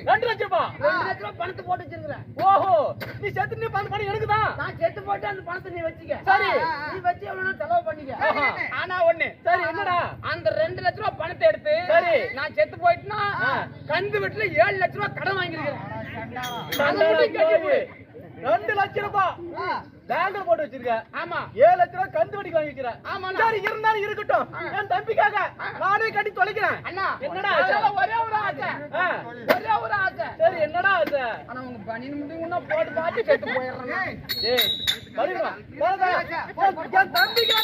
2 லட்சம் ரூபாய் 2 லட்சம் ரூபாய் பணத்தை போட்டு வச்சிருக்கேன். ஓஹோ நீ செத்து நீ பணம் எனக்குதான். நான் செத்து போட்டு அந்த பணத்தை நீ வச்சுக்க. சரி நீ வச்சு எவ்வளவு செலவு பண்ணிக்க. ஆனா ஒண்ணு சரி என்னடா அந்த 2 லட்சம் ரூபாய் பணத்தை எடுத்து சரி நான் செத்து போயிட்டுனா கந்து வீட்டுல 7 லட்சம் ரூபாய் கடன் வாங்கிருக்கேன். 2 லட்சம் ரூபாய் பேங்க்ல போட்டு வச்சிருக்க. ஆமா 7 லட்சம் ரூபாய் கந்து வட்டிக்கு வாங்கி வச்சிருக்க. ஆமா சரி இருந்தாலும் இருக்கட்டும். என் தம்பிக்காக நானே கட்டி தொலைக்கிறேன். அண்ணா என்னடா ஒரே ஒரு ஆசை. ஒரே ஒரு ஆசை. சரி என்னடா ஆசை? ஆனா உங்க பணின்னு முடிவுன்னா போட்டு பாத்து செத்து போயிடுறேன். ஏய் வருவா போடா. என் தம்பிக்கு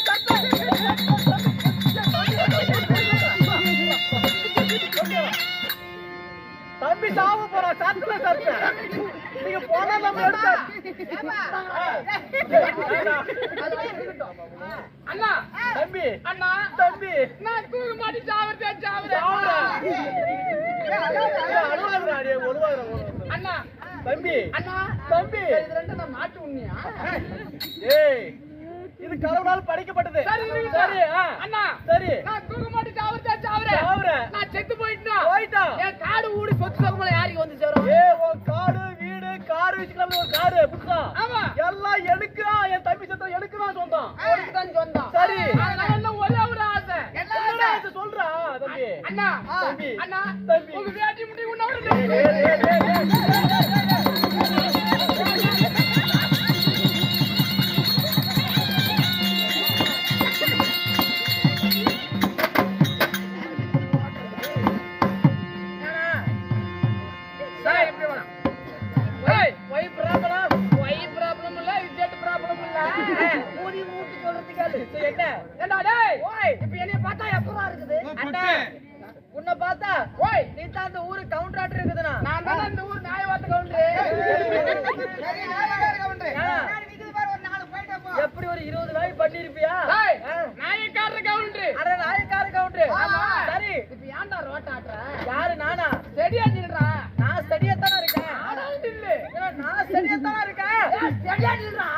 தம்பி சாவ போறா சாத்துல சாத்த. நீங்க போனா நம்ம எடுத்து அண்ணா தம்பி அண்ணா தம்பி நான் தூக்கு மாட்டி சாவறேன் அண்ணா தம்பி அண்ணா தம்பி இது ரெண்டும் நான் மாட்டு உண்ணியா? ஏய் இது கடவுளால் படைக்கப்பட்டது. சரி சரி அண்ணா சரி நான் தூக்கு மாட்டி சாவறேன். நான் செத்து போயிட்டா என் காடு ஊடி சொத்து சொகமல யாருக்கு வந்து சேரும்? ஏய் உன் காடு வீடு கார் வச்சுக்கலாம். ஒரு காரு புதுசா ஆமா எல்லாம் எனக்கு என் தம்பி சத்தம் எனக்கு தான் சொந்தம். அவருக்கு தான் சொந்தம். சரி நான் என்ன ஒரே ஒரு ஆசை. என்னடா இது சொல்றா தம்பி? அண்ணா தம்பி அண்ணா தம்பி உங்க வேட்டி முடி உன்ன உன்னை பார்த்தா ஓய் நீ தான் அந்த ஊரு கவுண்டராட் இருக்குதுனா? நான் தான் அந்த ஊர் நாயவாத்த கவுண்டர். எப்படி ஒரு 20 நாய் பண்ணிருப்பியா? நாயக்கார கவுண்டர். அட நாயக்கார கவுண்டர். ஆமா சரி இப்ப ஏன்டா ரோட்ட ஆட்ற? யாரு நானா? செடியா நில்றா. நான் செடியா தான இருக்கேன். ஆனா இல்ல நான் செடியா தான இருக்கேன். செடியா நில்றா.